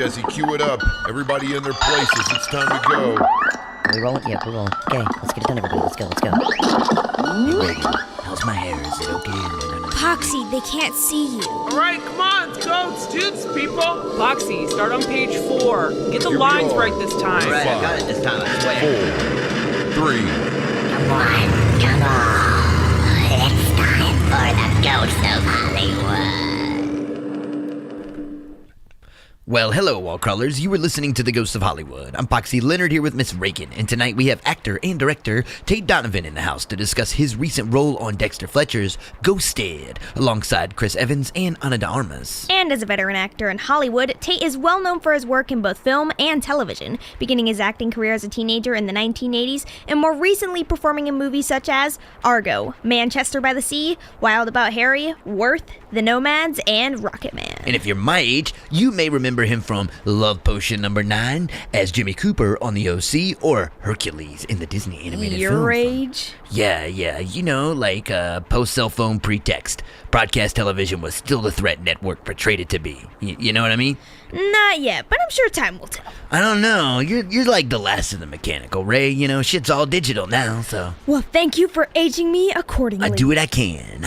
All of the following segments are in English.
Jesse, cue it up. Everybody in their places. It's time to go. Are we rolling? Yeah, we're rolling. Okay, let's get it done, everybody. Let's go. Hey, Reagan, how's my hair? Is it okay? Poxy, they can't see you. All right, come on, let's go. Let's do this, people. Poxy, start on page 4. Get the Here we lines are. right this time. Right, I got it this time, I swear. 4, 3. Come on. It's time for the Ghost of Hollywood. Well, hello, wall crawlers. You were listening to The Ghost of Hollywood. I'm Poxy Leonard here with Miss Ragan, and tonight we have actor and director Tate Donovan in the house to discuss his recent role on Dexter Fletcher's Ghosted, alongside Chris Evans and Ana de Armas. And as a veteran actor in Hollywood, Tate is well known for his work in both film and television, beginning his acting career as a teenager in the 1980s, and more recently performing in movies such as Argo, Manchester by the Sea, Wild About Harry, Worth, The Nomads, and Rocket Man. And if you're my age, you may remember him from Love Potion number 9 as Jimmy Cooper on the OC, or Hercules in the Disney animated film. Your age? Yeah, you know, like post-cell phone pretext. Broadcast television was still the threat network portrayed it to be. You know what I mean? Not yet, but I'm sure time will tell. I don't know. You're like the last of the mechanical, Ray. You know, shit's all digital now, so. Well, thank you for aging me accordingly. I do what I can.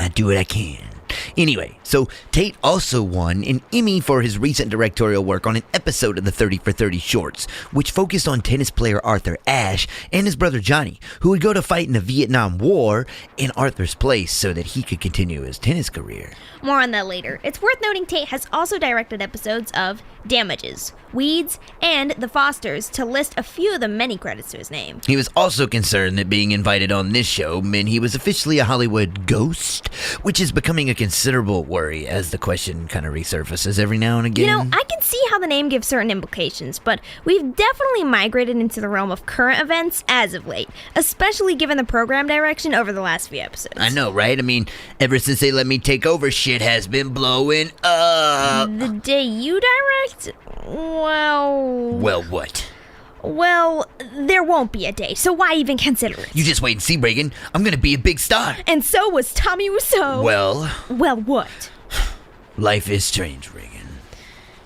Anyway, so Tate also won an Emmy for his recent directorial work on an episode of the 30 for 30 shorts, which focused on tennis player Arthur Ashe and his brother Johnny, who would go to fight in the Vietnam War in Arthur's place so that he could continue his tennis career. More on that later. It's worth noting Tate has also directed episodes of Damages, Weeds, and The Fosters, to list a few of the many credits to his name. He was also concerned that being invited on this show meant he was officially a Hollywood ghost, which is becoming a considerable worry as the question kind of resurfaces every now and again. You know, I can see how the name gives certain implications, but we've definitely migrated into the realm of current events as of late, especially given the program direction over the last few episodes. I know, right? I mean, ever since they let me take over, shit has been blowing up. The day you direct? Well, what? Well, there won't be a day, so why even consider it? You just wait and see, Reagan. I'm gonna be a big star. And so was Tommy Wiseau. Well, what? life is strange, Reagan.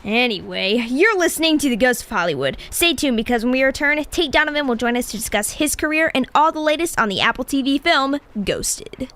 Anyway, you're listening to The Ghost of Hollywood. Stay tuned because when we return, Tate Donovan will join us to discuss his career and all the latest on the Apple TV film, Ghosted.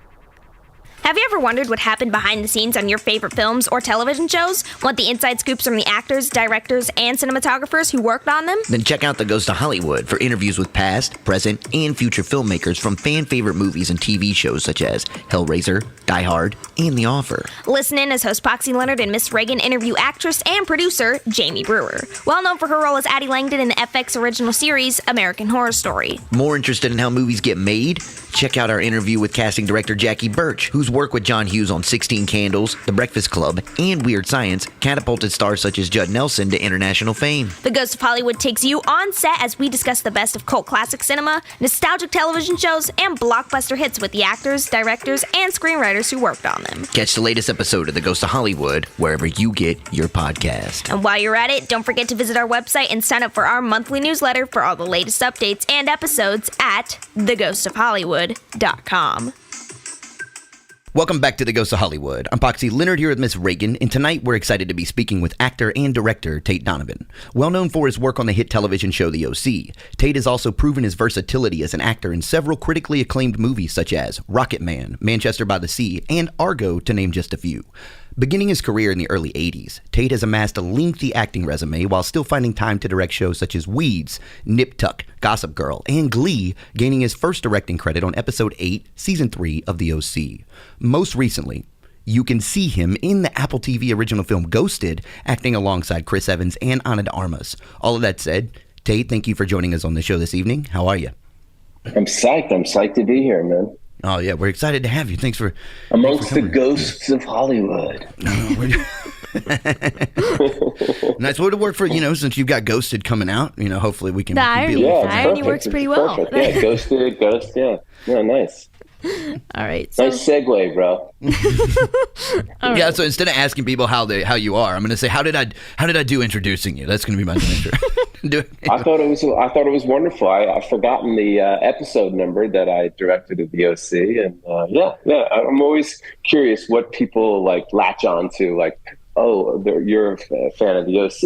Have you ever wondered what happened behind the scenes on your favorite films or television shows? Want the inside scoops from the actors, directors, and cinematographers who worked on them? Then check out The Ghost of Hollywood for interviews with past, present, and future filmmakers from fan-favorite movies and TV shows such as Hellraiser, Die Hard, and The Offer. Listen in as host Poxy Leonard and Miss Ragan interview actress and producer Jamie Brewer, well known for her role as Addie Langdon in the FX original series American Horror Story. More interested in how movies get made? Check out our interview with casting director Jackie Birch, whose work with John Hughes on 16 Candles, The Breakfast Club, and Weird Science catapulted stars such as Judd Nelson to international fame. The Ghost of Hollywood takes you on set as we discuss the best of cult classic cinema, nostalgic television shows, and blockbuster hits with the actors, directors, and screenwriters who worked on them. Catch the latest episode of The Ghost of Hollywood wherever you get your podcast. And while you're at it, don't forget to visit our website and sign up for our monthly newsletter for all the latest updates and episodes at theghostofhollywood.com. Welcome back to The Ghost of Hollywood. I'm Poxy Leonard here with Miss Ragan, and tonight we're excited to be speaking with actor and director Tate Donovan. Well known for his work on the hit television show The OC, Tate has also proven his versatility as an actor in several critically acclaimed movies such as Rocket Man, Manchester by the Sea, and Argo, to name just a few. Beginning his career in the early 80s, Tate has amassed a lengthy acting resume while still finding time to direct shows such as Weeds, Nip Tuck, Gossip Girl, and Glee, gaining his first directing credit on Episode 8, Season 3 of The OC. Most recently, you can see him in the Apple TV original film Ghosted, acting alongside Chris Evans and Ana de Armas. All of that said, Tate, thank you for joining us on the show this evening. How are you? I'm psyched. I'm psyched to be here, man. Oh, yeah, we're excited to have you. Thanks for Amongst the ghosts of Hollywood. Nice. Well, to work for, since you've got Ghosted coming out, hopefully we can. The irony works pretty well. Perfect. Yeah, Ghosted, yeah. Yeah, nice. All right. So. Nice segue, bro. All yeah. right. So instead of asking people how you are, I'm going to say, how did I do introducing you? That's going to be my intro. I thought it was wonderful. I've forgotten the episode number that I directed at the OC, and yeah. I'm always curious what people latch on to, you're a fan of the OC.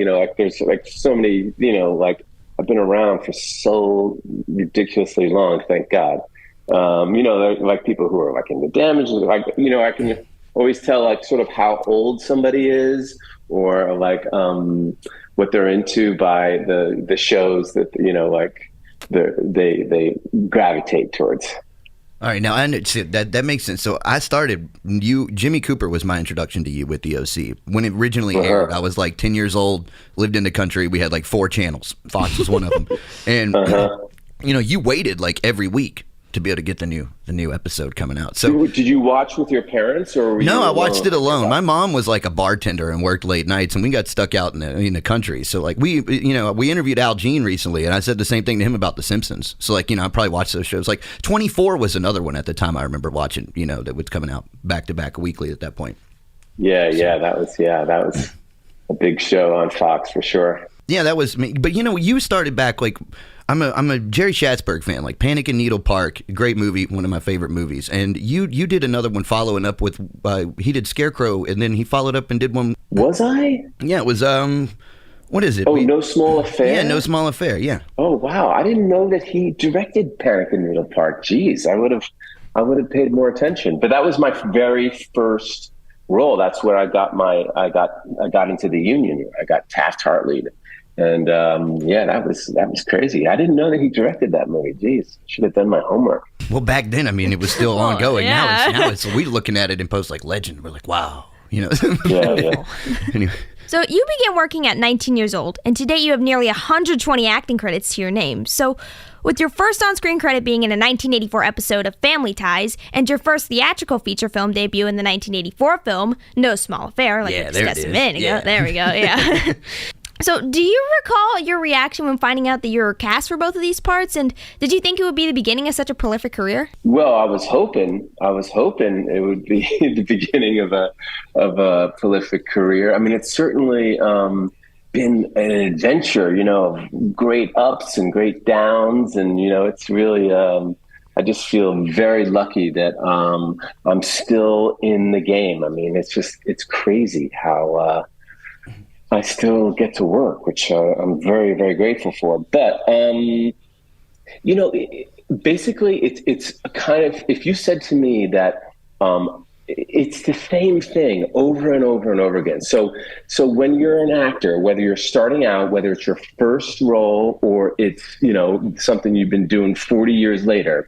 Like there's like so many, like I've been around for so ridiculously long, thank God. Like people who are like into Damage, like, I can always tell like sort of how old somebody is, or like what they're into by the shows that, like they gravitate towards. All right, now that makes sense. So I started Jimmy Cooper was my introduction to you with the OC. When it originally aired, I was like 10 years old, lived in the country. We had like 4 channels. Fox was one of them. And you waited like every week to be able to get the new episode coming out. So did you watch with your parents, or were no? You I watched it alone. My mom was like a bartender and worked late nights, and we got stuck out in the country. So like we interviewed Al Jean recently, and I said the same thing to him about The Simpsons. So like I probably watched those shows. Like 24 was another one at the time I remember watching. That was coming out back to back weekly at that point. Yeah, that was a big show on Fox for sure. Yeah, that was me. But you started back like. I'm a Jerry Schatzberg fan, like Panic in Needle Park, great movie, one of my favorite movies. And you did another one following up with he did Scarecrow, and then he followed up and did one. Was I? Yeah, it was what is it? Oh, No Small Affair. Yeah, No Small Affair. Yeah. Oh wow, I didn't know that he directed Panic in Needle Park. Jeez, I would have paid more attention. But that was my very first role. That's where I got into the Union. I got Taft-Hartley. And that was crazy. I didn't know that he directed that movie. Jeez, should have done my homework. Well, back then, it was still ongoing. Yeah. Now it's we're looking at it in post like legend. We're like, wow, Yeah. Anyway. So you began working at 19 years old, and today you have nearly 120 acting credits to your name. So with your first on-screen credit being in a 1984 episode of Family Ties, and your first theatrical feature film debut in the 1984 film No Small Affair, like we discussed a minute ago. Yeah. There we go, yeah. So, do you recall your reaction when finding out that you were cast for both of these parts? And did you think it would be the beginning of such a prolific career? Well, I was hoping it would be the beginning of a prolific career. I mean, it's certainly been an adventure, of great ups and great downs, and it's really. I just feel very lucky that I'm still in the game. I mean, it's crazy how. I still get to work, which I'm very, very grateful for. But, basically it's a kind of, if you said to me that it's the same thing over and over and over again. So when you're an actor, whether you're starting out, whether it's your first role or it's, something you've been doing 40 years later,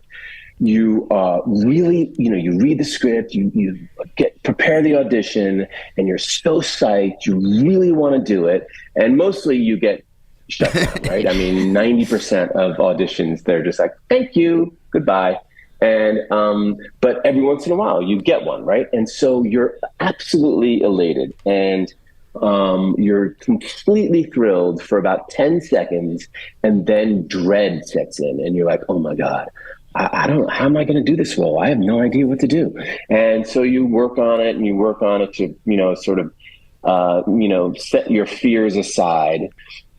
you really, you read the script, you prepare the audition, and you're so psyched, you really want to do it, and mostly you get shut down, right? I mean, 90% of auditions, they're just like, thank you, goodbye. And but every once in a while you get one, right? And so you're absolutely elated, and you're completely thrilled for about 10 seconds, and then dread sets in, and you're like, oh my God. I don't, how am I going to do this role? I have no idea what to do. And so you work on it to, sort of, set your fears aside.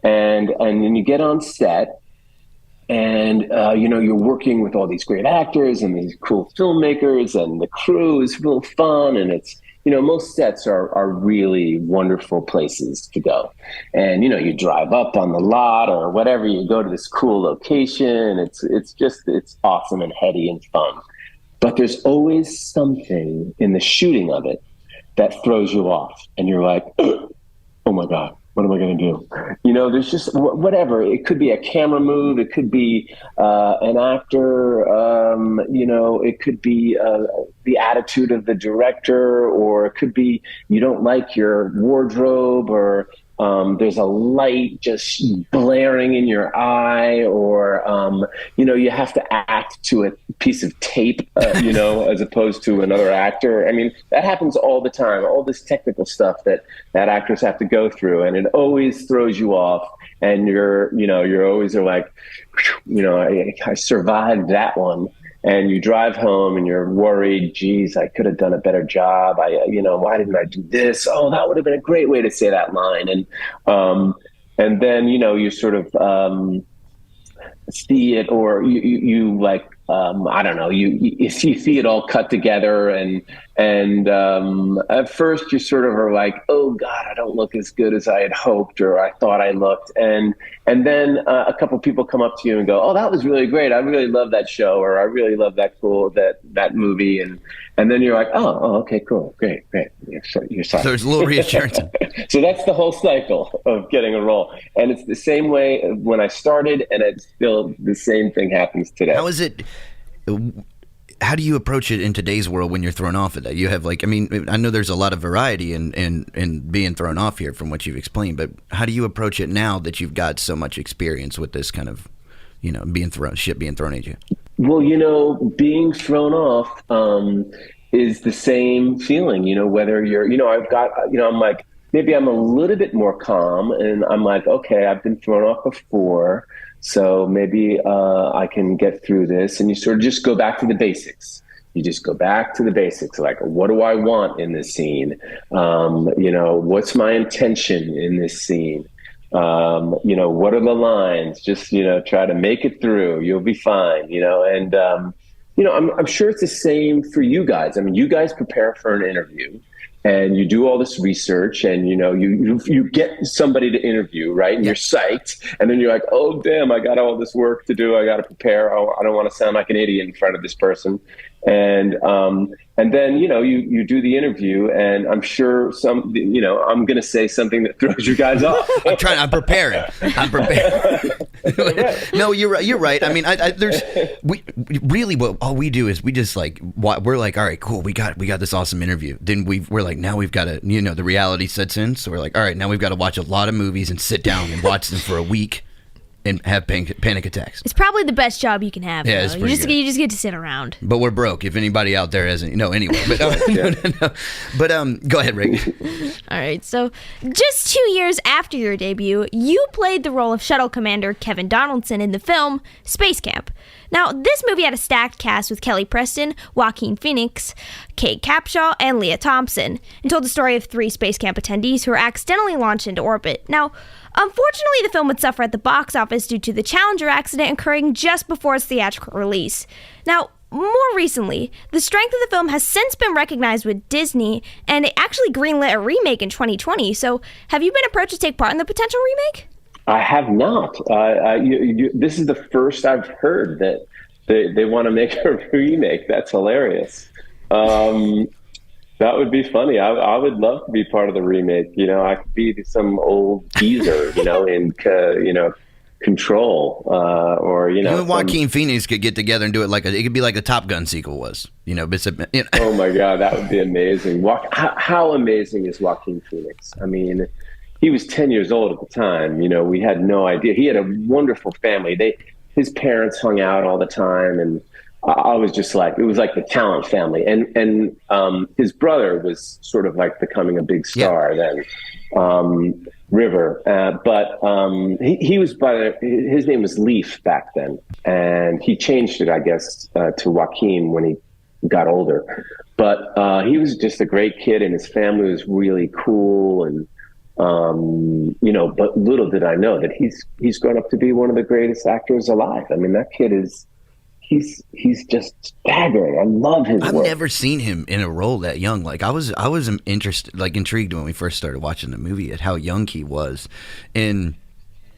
And then you get on set and, you're working with all these great actors and these cool filmmakers, and the crew is real fun. And it's, most sets are really wonderful places to go. And, you drive up on the lot or whatever, you go to this cool location. It's awesome and heady and fun. But there's always something in the shooting of it that throws you off. And you're like, oh my God, what am I going to do? There's just whatever. It could be a camera move. It could be an actor. It could be the attitude of the director, or it could be you don't like your wardrobe, or there's a light just blaring in your eye, or you have to act to a piece of tape, as opposed to another actor. I mean, that happens all the time. All this technical stuff that actors have to go through, and it always throws you off. And you're always like, I survived that one. And you drive home and you're worried, geez, I could have done a better job. Why didn't I do this? Oh, that would have been a great way to say that line. And then, you sort of see it, or you like I don't know, you see it all cut together, and at first you sort of are like, oh God, I don't look as good as I had hoped or I thought I looked, and then a couple people come up to you and go, oh, that was really great, I really love that show, or I really love that movie, and then you're like, oh, okay, cool, great, you're sorry. So there's a little reassurance. So that's the whole cycle of getting a role, and it's the same way when I started, and it's still the same thing happens today. How is it? How do you approach it in today's world when you're thrown off of that? You have I know there's a lot of variety in being thrown off here from what you've explained, but how do you approach it now that you've got so much experience with this kind of, being thrown at you? Well, being thrown off is the same feeling, whether you're, I've got, I'm like, maybe I'm a little bit more calm, and I'm like, okay, I've been thrown off before, so maybe I can get through this. And you sort of just go back to the basics. You just go back to the basics. Like, what do I want in this scene? What's my intention in this scene? What are the lines? Just, try to make it through. You'll be fine, and, I'm sure it's the same for you guys. I mean, you guys prepare for an interview, and you do all this research, and you get somebody to interview, right? And you're psyched, and then you're like, oh damn, I got all this work to do. I got to prepare. Oh, I don't want to sound like an idiot in front of this person. And then you do the interview, and I'm sure I'm going to say something that throws you guys off. I'm preparing. No, you're right. I mean, all we do is we just we're like, all right, cool, we got this awesome interview. Then we're like, now we've got to, the reality sets in. So we're like, all right, now we've got to watch a lot of movies and sit down and watch them for a week and have panic attacks. It's probably the best job you can have. Yeah, it's pretty good. You just get to sit around. But we're broke. If anybody out there hasn't, anyway. But no. But go ahead, Ragan. All right. So, just 2 years after your debut, you played the role of Shuttle Commander Kevin Donaldson in the film Space Camp. Now, this movie had a stacked cast with Kelly Preston, Joaquin Phoenix, Kate Capshaw, and Leah Thompson, and told the story of 3 space camp attendees who were accidentally launched into orbit. Now, unfortunately, the film would suffer at the box office due to the Challenger accident occurring just before its theatrical release. Now, more recently, the strength of the film has since been recognized with Disney, and it actually greenlit a remake in 2020. So, have you been approached to take part in the potential remake? I have not. This is the first I've heard that they want to make a remake. That's hilarious. That would be funny. I would love to be part of the remake. I could be some old geezer, in Control, or You and Joaquin Phoenix could get together and do it it could be like the Top Gun sequel was. Oh my God, that would be amazing. How amazing is Joaquin Phoenix? I mean, he was 10 years old at the time. We had no idea. He had a wonderful family. His parents hung out all the time, and I was just like, it was like the talent family. And his brother was sort of like becoming a big star then, River. But he was his name was Leaf back then, and he changed it, I guess, to Joaquin when he got older. But he was just a great kid, and his family was really cool, and but little did I know that he's grown up to be one of the greatest actors alive. I mean, that kid he's just staggering. I love his work. I've never seen him in a role that young. I was intrigued when we first started watching the movie at how young he was. And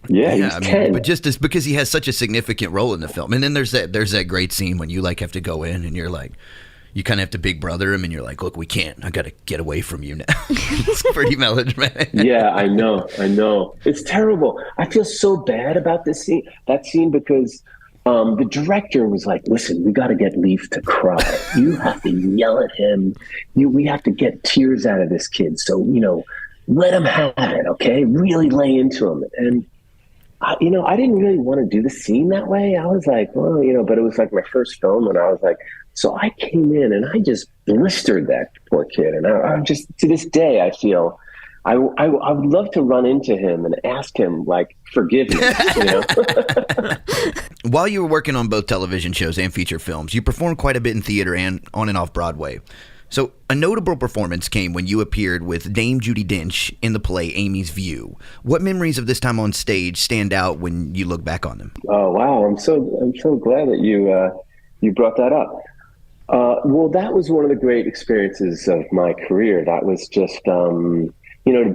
he's 10. But just because he has such a significant role in the film. And then there's that great scene when you have to go in and you're like, you kind of have to big brother him, and you're like, look, we can't. I got to get away from you now. It's pretty melodramatic. Yeah, I know. It's terrible. I feel so bad about that scene because the director was like, listen, we got to get Leaf to cry. You have to yell at him. We have to get tears out of this kid. So, let him have it, okay? Really lay into him. And, I didn't really want to do the scene that way. I was like, well, but it was like my first film, and I was like, so I came in and I just blistered that poor kid. And I'm just, to this day, I feel I would love to run into him and ask him, forgiveness, While you were working on both television shows and feature films, you performed quite a bit in theater and on and off Broadway. So a notable performance came when you appeared with Dame Judi Dench in the play Amy's View. What memories of this time on stage stand out when you look back on them? Oh, wow. I'm so glad that you you brought that up. Well, that was one of the great experiences of my career. That was just, to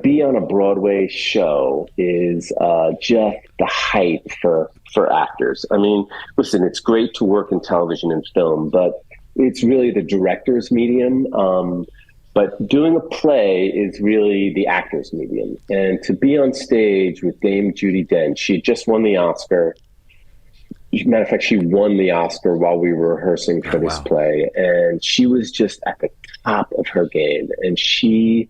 be on a Broadway show is just the height for actors. I mean, listen, it's great to work in television and film, but it's really the director's medium. But doing a play is really the actor's medium. And to be on stage with Dame Judi Dench, she had just won the Oscar. Matter of fact, she won the Oscar while we were rehearsing for this play. And she was just at the top of her game. And she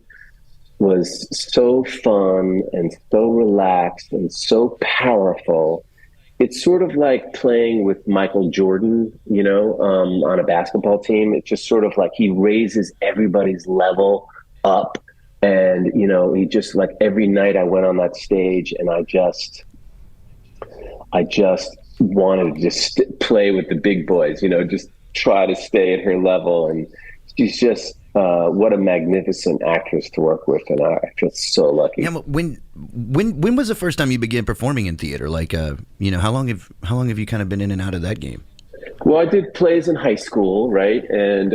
was so fun and so relaxed and so powerful. It's sort of like playing with Michael Jordan, on a basketball team. It's just sort of like he raises everybody's level up. And, he just like every night I went on that stage and I just wanted to just play with the big boys, just try to stay at her level. And she's just what a magnificent actress to work with, and I feel so lucky. Yeah, when was the first time you began performing in theater? Like, how long have you kind of been in and out of that game? Well, I did plays in high school, right, and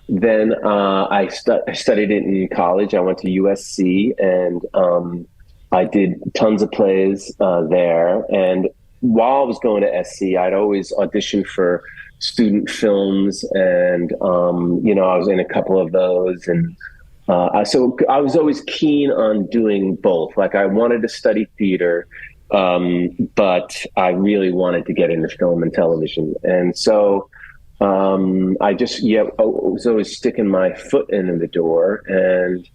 then I studied it in college. I went to USC, and I did tons of plays there. And while I was going to SC, I'd always auditioned for student films, and I was in a couple of those, and so I was always keen on doing both. Like, I wanted to study theater, but I really wanted to get into film and television, and so I was always sticking my foot in the door. And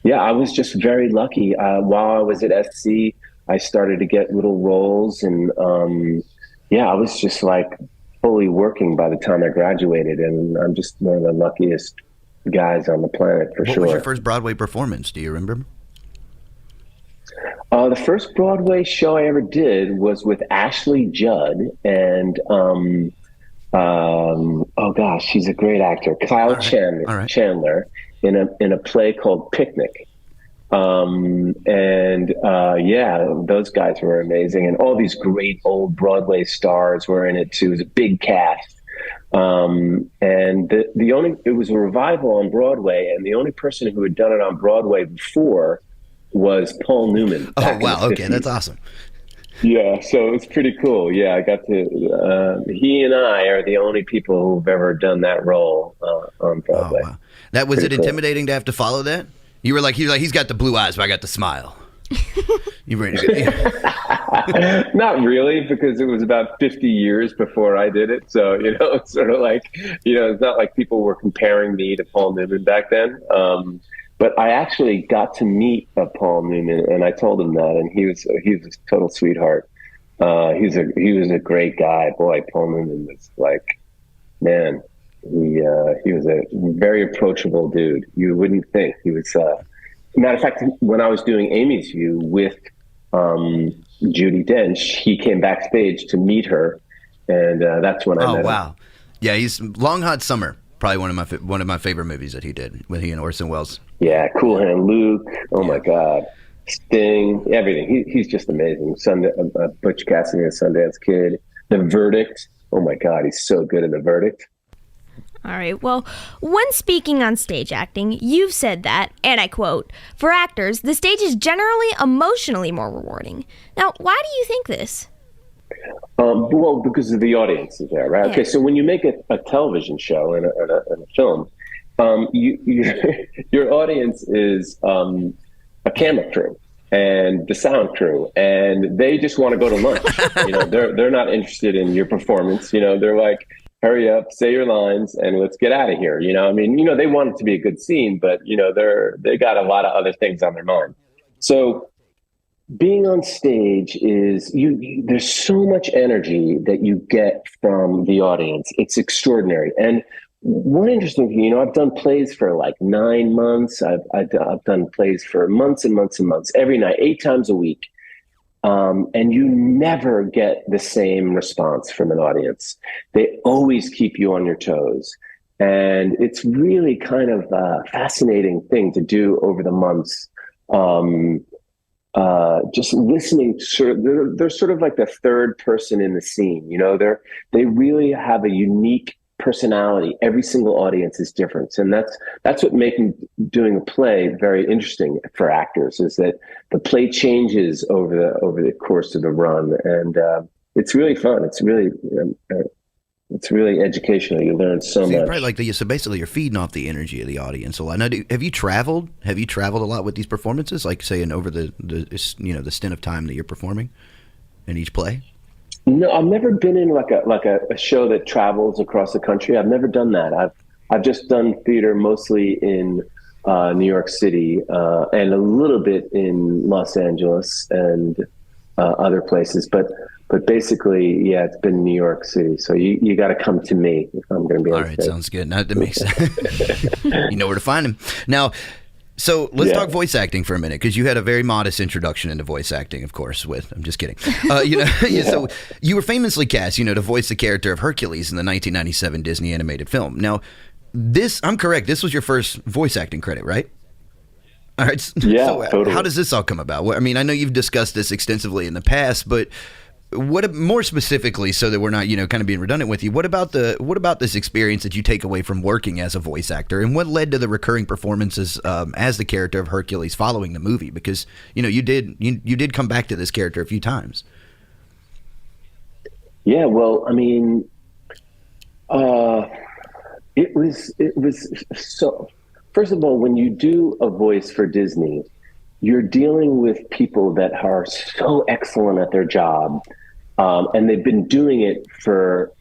I was just very lucky. While I was at SC, I started to get little roles, and I was just like fully working by the time I graduated, and I'm just one of the luckiest guys on the planet for sure. What was your first Broadway performance? Do you remember? The first Broadway show I ever did was with Ashley Judd and she's a great actor, Kyle Chandler, in a play called Picnic. Those guys were amazing, and all these great old Broadway stars were in it too. It was a big cast, and it was a revival on Broadway, and the only person who had done it on Broadway before was Paul Newman. Oh wow! Okay, that's awesome. Yeah, so it's pretty cool. Yeah, I got to. He and I are the only people who've ever done that role on Broadway. Oh, wow. That was pretty it. Intimidating to have to follow that? You were like, he's got the blue eyes, but I got the smile. You ready to get Not really, because it was about 50 years before I did it. So, it's sort of like, it's not like people were comparing me to Paul Newman back then. But I actually got to meet Paul Newman, and I told him that, and he was a total sweetheart. He was a great guy. Boy, Paul Newman was like, man. He was a very approachable dude. You wouldn't think. He was. Matter of fact, when I was doing Amy's View with Judi Dench, he came backstage to meet her, and that's when I met him. Oh wow! Yeah, he's Long Hot Summer. Probably one of my favorite movies that he did with he and Orson Welles. Yeah, Cool Hand Luke. Oh my God, Sting, everything. He's just amazing. Butch Cassidy and Sundance Kid. The Verdict. Oh my God, he's so good in The Verdict. All right, well, when speaking on stage acting, you've said that, and I quote, "For actors, the stage is generally emotionally more rewarding." Now, why do you think this? Well, because of the audience is there, right? Yeah. Okay, so when you make a television show and a film, your audience is a camera crew and the sound crew, and they just want to go to lunch. They're not interested in your performance. They're like, hurry up, say your lines, and let's get out of here. They want it to be a good scene, but they got a lot of other things on their mind. So being on stage is there's so much energy that you get from the audience. It's extraordinary. And one interesting thing, I've done plays for like 9 months. I've done plays for months and months and months, every night, 8 times a week. And you never get the same response from an audience. They always keep you on your toes. And it's really kind of a fascinating thing to do over the months. just listening. They're sort of like the third person in the scene. They really have a unique personality. Every single audience is different, and that's what makes doing a play very interesting for actors. Is that the play changes over the course of the run, and it's really fun. It's really educational. You learn so much. Probably so basically, you're feeding off the energy of the audience a lot. Now, have you traveled? Have you traveled a lot with these performances? Like, say, over the stint of time that you're performing in each play? No, I've never been in like a show that travels across the country. I've never done that. I've just done theater mostly in New York City and a little bit in Los Angeles and other places, but basically, yeah, it's been New York City. So you got to come to me if I'm going to be on stage. All right, sounds good. Now, that makes sense. You know where to find him. Now, so let's talk voice acting for a minute, because you had a very modest introduction into voice acting, of course. I'm just kidding. So you were famously cast, to voice the character of Hercules in the 1997 Disney animated film. Now, I'm correct. This was your first voice acting credit, right? All right. Yeah, so totally. How does this all come about? I mean, I know you've discussed this extensively in the past, but what more specifically, so that we're not, kind of being redundant with you, what about this experience that you take away from working as a voice actor, and what led to the recurring performances as the character of Hercules following the movie? Because you did come back to this character a few times. Yeah, well, I mean, it was so. First of all, when you do a voice for Disney, you're dealing with people that are so excellent at their job. And they've been doing it for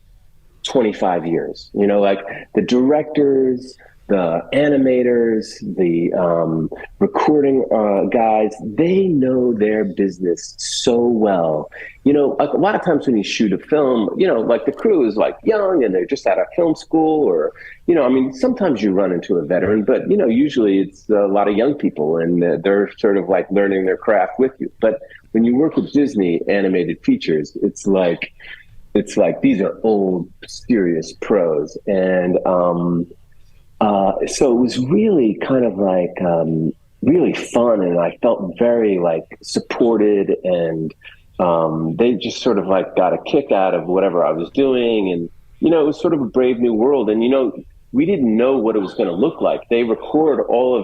25 years, like the directors, the animators, the recording guys, they know their business so well. A lot of times when you shoot a film, like the crew is like young and they're just out of film school, or, sometimes you run into a veteran, but, usually it's a lot of young people and they're sort of like learning their craft with you. But when you work with Disney animated features, it's like these are old, serious pros. And so it was really kind of like really fun, and I felt very like supported, and they just sort of like got a kick out of whatever I was doing. And it was sort of a brave new world, and we didn't know what it was going to look like. They record all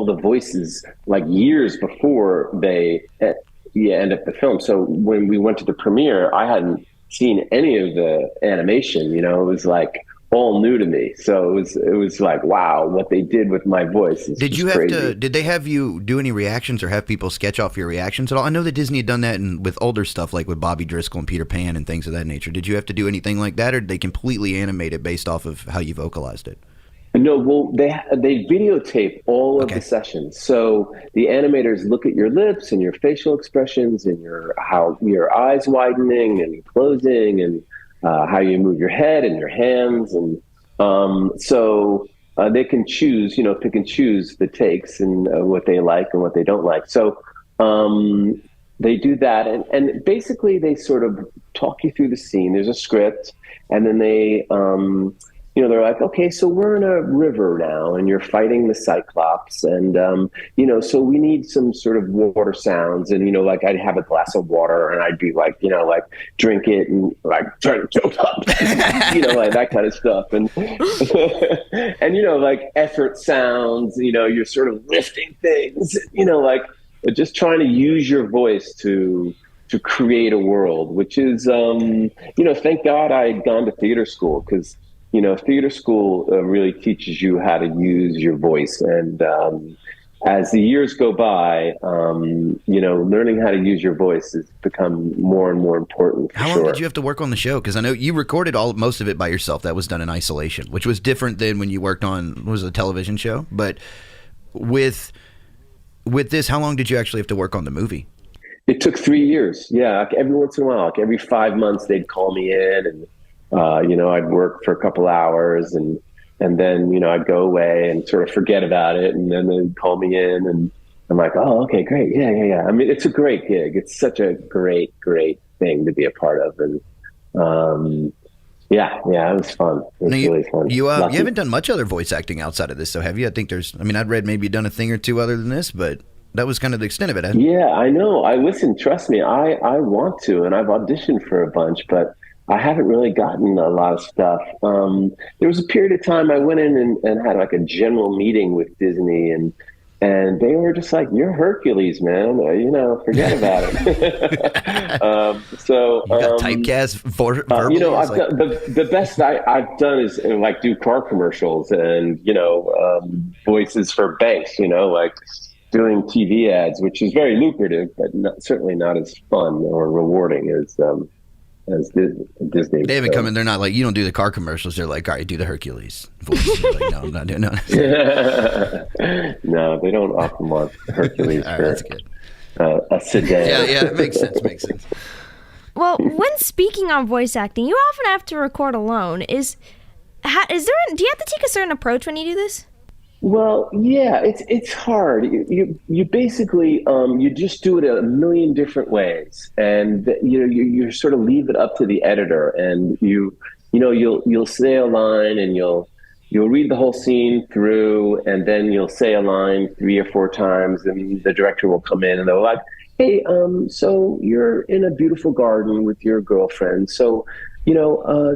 the voices like years before they end up the film. So when we went to the premiere, I hadn't seen any of the animation. It was like all new to me. So it was like, wow, what they did with my voice is Did they have you do any reactions or have people sketch off your reactions at all? I know that Disney had done that with older stuff, like with Bobby Driscoll and Peter Pan and things of that nature. Did you have to do anything like that, or did they completely animate it based off of how you vocalized it? No, well, they videotape all of the sessions. So the animators look at your lips and your facial expressions and how your eyes widening and closing, and how you move your head and your hands. And so they can choose, pick and choose the takes and what they like and what they don't like. So they do that. And basically they sort of talk you through the scene. There's a script, and then they, they're like, okay, so we're in a river now and you're fighting the Cyclops. And, so we need some sort of water sounds. And, like I'd have a glass of water and I'd be like, like drink it and like try to choke up, like that kind of stuff. And, and, like effort sounds, you're sort of lifting things, like just trying to use your voice to create a world, which is, thank God I had gone to theater school, because theater school really teaches you how to use your voice. And as the years go by, learning how to use your voice has become more and more important. How long did you have to work on the show? Because I know you recorded most of it by yourself. That was done in isolation, which was different than when you worked on, what was it, a television show? But with this, how long did you actually have to work on the movie? It took 3 years. Yeah, like every once in a while, like every 5 months, they'd call me in, and I'd work for a couple hours, and then, I'd go away and sort of forget about it. And then they'd call me in, and I'm like, oh, okay, great. Yeah. I mean, it's a great gig. It's such a great thing to be a part of. And, it was fun. It was really fun. You haven't done much other voice acting outside of this, so have you? I'd read maybe you've done a thing or two other than this, but That was kind of the extent of it. Yeah, I know. Trust me, I want to, and I've auditioned for a bunch, but I haven't really gotten a lot of stuff. There was a period of time I went in and had like a general meeting with Disney, and they were just like, "You're Hercules, man. Forget about it." So you got typecast verbally. I've done, the best I've done is like do car commercials and voices for banks. Like doing TV ads, which is very lucrative, but certainly not as fun or rewarding as Disney. They haven't come in. They're not like, you don't do the car commercials. They're like, all right, do the Hercules voice. Like, no, I'm not doing that. No, they don't often want Hercules all right, for that's good. A sedan. Yeah, it makes sense. Well, when speaking on voice acting, you often have to record alone. Do you have to take a certain approach when you do this? Well, yeah, it's hard. You basically you just do it a million different ways, and you sort of leave it up to the editor, and you'll say a line, and you'll read the whole scene through, and then you'll say a line 3 or 4 times, and the director will come in and they're like, "Hey, so you're in a beautiful garden with your girlfriend, so."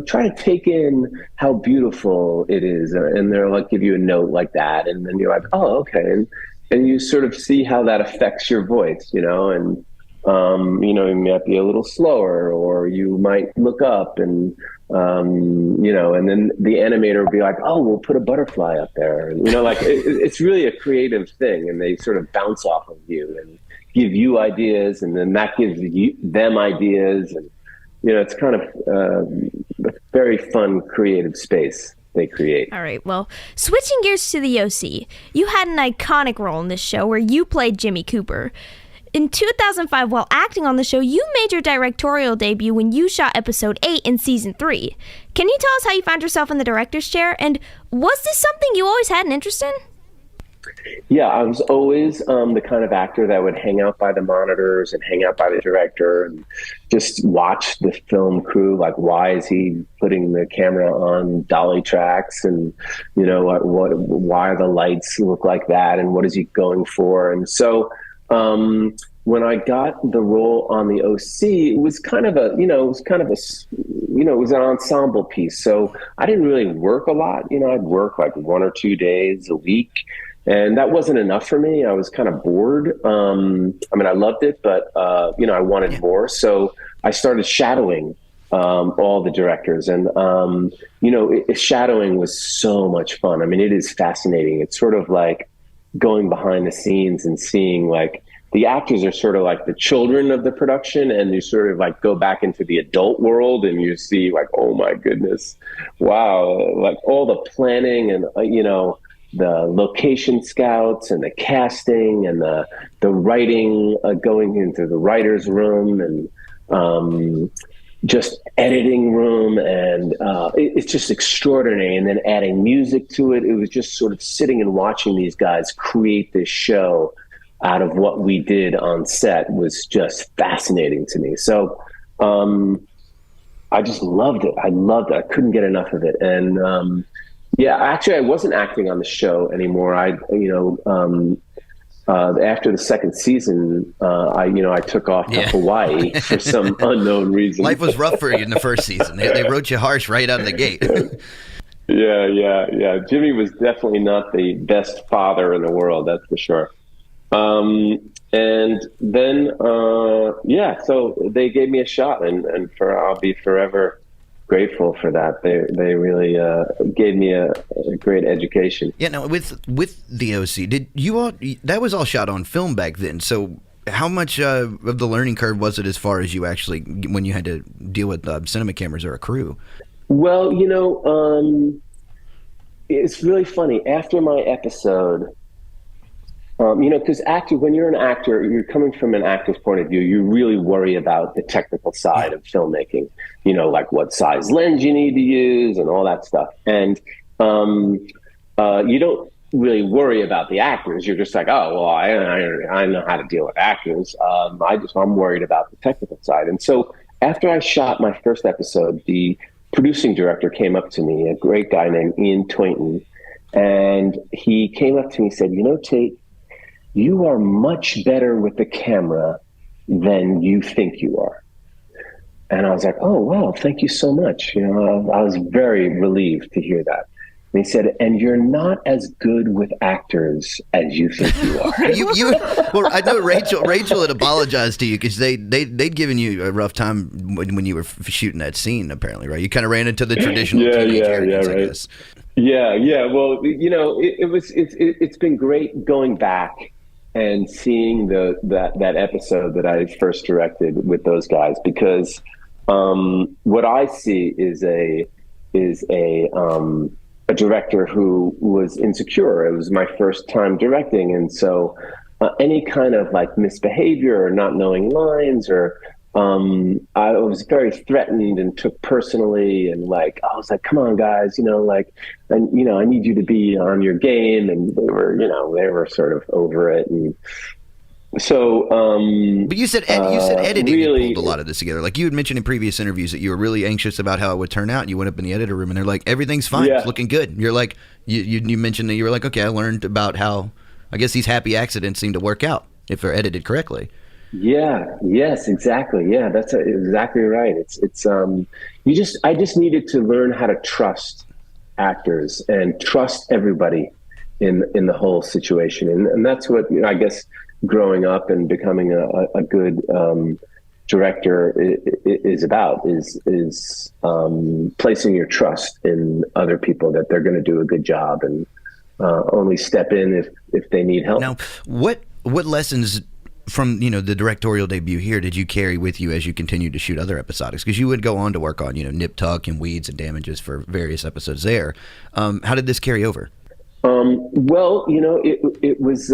Try to take in how beautiful it is. And they'll like give you a note like that. And then you're like, oh, okay. And you sort of see how that affects your voice, and, you might be a little slower, or you might look up and, and then the animator will be like, oh, we'll put a butterfly up there. And, it's really a creative thing. And they sort of bounce off of you and give you ideas. And then that gives them ideas. And, it's kind of a very fun, creative space they create. All right, well, switching gears to the OC, you had an iconic role in this show where you played Jimmy Cooper. In 2005, while acting on the show, you made your directorial debut when you shot episode 8 in season 3. Can you tell us how you found yourself in the director's chair? And was this something you always had an interest in? Yeah, I was always the kind of actor that would hang out by the monitors and hang out by the director and just watch the film crew. Like, why is he putting the camera on dolly tracks? And, why the lights look like that? And what is he going for? And so when I got the role on the OC, it was kind of it was an ensemble piece. So I didn't really work a lot. I'd work like 1 or 2 days a week. And that wasn't enough for me. I was kind of bored. I loved it, but, I wanted more. So I started shadowing all the directors. And, shadowing was so much fun. I mean, it is fascinating. It's sort of like going behind the scenes and seeing like the actors are sort of like the children of the production, and you sort of like go back into the adult world and you see like, oh my goodness, wow, like all the planning and, the location scouts and the casting and the writing, going into the writer's room and just editing room. And it's just extraordinary. And then adding music to it. It was just sort of sitting and watching these guys create this show out of what we did on set was just fascinating to me. So I just loved it. I couldn't get enough of it. And yeah, actually, I wasn't acting on the show anymore. After the second season, I took off to Hawaii for some unknown reason. Life was rough for you in the first season. They wrote you harsh right out of the gate. Yeah. Jimmy was definitely not the best father in the world, that's for sure. And then, so they gave me a shot, and I'll be forever grateful for that. They really gave me a great education. Yeah, no, with the OC, did you all? That was all shot on film back then. So how much of the learning curve was it as far as you actually when you had to deal with cinema cameras or a crew? Well, it's really funny. After my episode, because when you're an actor, you're coming from an actor's point of view, you really worry about the technical side of filmmaking, like what size lens you need to use and all that stuff. And you don't really worry about the actors. You're just like, oh, well, I know how to deal with actors. I'm worried about the technical side. And so after I shot my first episode, the producing director came up to me, a great guy named Ian Toynton, and he came up to me and said, Tate, you are much better with the camera than you think you are. And I was like, oh, wow, thank you so much. You know, I was very relieved to hear that. And he said, and you're not as good with actors as you think you are. Well, I know Rachel had apologized to you because they'd given you a rough time when you were shooting that scene, apparently, right? You kind of ran into the traditional teenage arrogance, right. I guess. Yeah. Well, you know, it's been great going back and seeing that episode that I first directed with those guys, because what I see is a director who was insecure. It was my first time directing, and so any kind of like misbehavior or not knowing lines, or I was very threatened and took personally, and like I was like, come on guys, you know, like, and you know, I need you to be on your game, and they were sort of over it. And so but you said editing really pulled a lot of this together. Like you had mentioned in previous interviews that you were really anxious about how it would turn out, and you went up in the editor room and they're like, everything's fine, it's looking good. And you're like, you mentioned that you were like, okay, I learned about how I guess these happy accidents seem to work out if they're edited correctly. Yes, exactly. Yeah, that's exactly right. I just needed to learn how to trust actors and trust everybody in the whole situation. And that's what, you know, I guess growing up and becoming a good director is about, is placing your trust in other people that they're going to do a good job, and only step in if they need help. Now, what lessons from, you know, the directorial debut here did you carry with you as you continued to shoot other episodics? Because you would go on to work on, you know, Nip Tuck and Weeds and Damages for various episodes there. How did this carry over? Well, you know, it was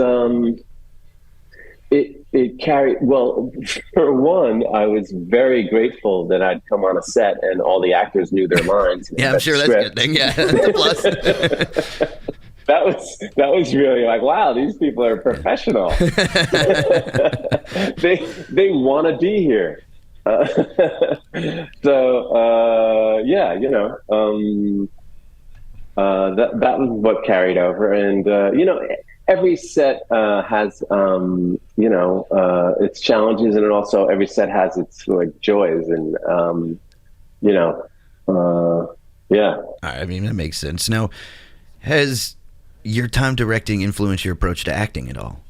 it carried, well, for one, I was very grateful that I'd come on a set and all the actors knew their lines. Yeah, I'm sure that's a good thing. Yeah, that's a plus. That was really like, wow, these people are professional. They want to be here. Yeah, you know, that was what carried over, and you know, every set has you know, its challenges, and it also every set has its like joys, and you know, yeah. I mean, that makes sense. Now, has your time directing influenced your approach to acting at all?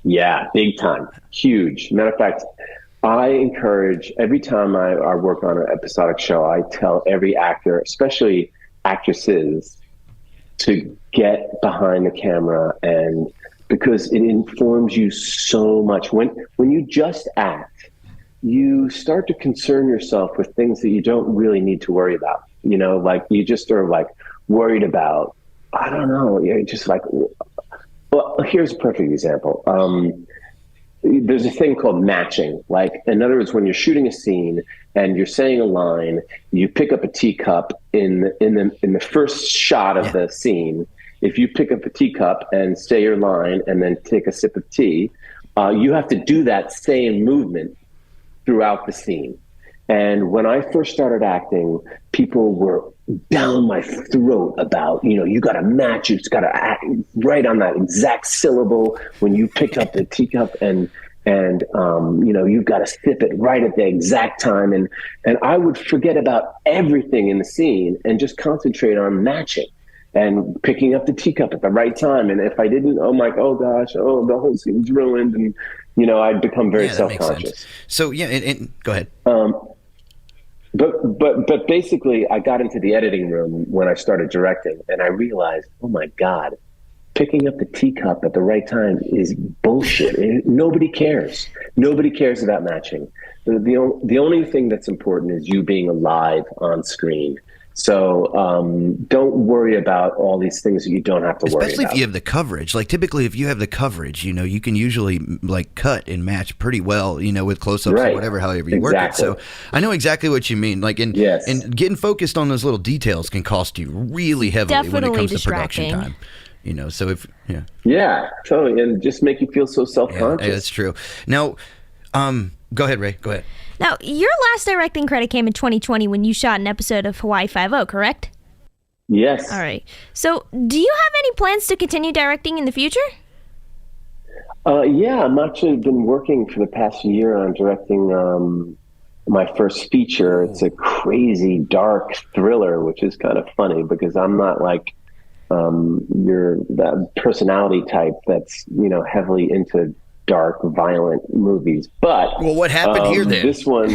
Yeah, big time. Huge. Matter of fact, I encourage, every time I work on an episodic show, I tell every actor, especially actresses, to get behind the camera, and because it informs you so much. When you just act, you start to concern yourself with things that you don't really need to worry about. You know, like you just are like worried about, I don't know, you're just like, well, here's a perfect example. There's a thing called matching. Like, in other words, when you're shooting a scene and you're saying a line, you pick up a teacup in the first shot of the scene. If you pick up a teacup and say your line and then take a sip of tea, you have to do that same movement throughout the scene. And when I first started acting, people were down my throat about, you know, you got to match it. It's got to act right on that exact syllable when you pick up the teacup, and you know, you've got to sip it right at the exact time. And I would forget about everything in the scene and just concentrate on matching and picking up the teacup at the right time. And if I didn't, oh gosh, the whole scene's ruined. And, you know, I'd become very self-conscious. So, yeah, and go ahead. But basically, I got into the editing room when I started directing, and I realized, oh my God, picking up the teacup at the right time is bullshit. Nobody cares. Nobody cares about matching. The only thing that's important is you being alive on screen. So don't worry about all these things that you don't have to worry about. Especially if you have the coverage. Like typically if you have the coverage, you know, you can usually like cut and match pretty well, you know, with close-ups or whatever, however you work it. So I know exactly what you mean. Like, and getting focused on those little details can cost you really heavily when it comes to production time. You know, so if, Yeah, totally. And just make you feel so self-conscious. Yeah, that's true. Now, go ahead, Ray. Go ahead. Now, your last directing credit came in 2020 when you shot an episode of Hawaii Five-0, correct? Yes. All right. So, do you have any plans to continue directing in the future? Yeah, I'm actually been working for the past year on directing my first feature. It's a crazy dark thriller, which is kind of funny because I'm not like your that personality type that's heavily into dark, violent movies. But Well, what happened here then? this one,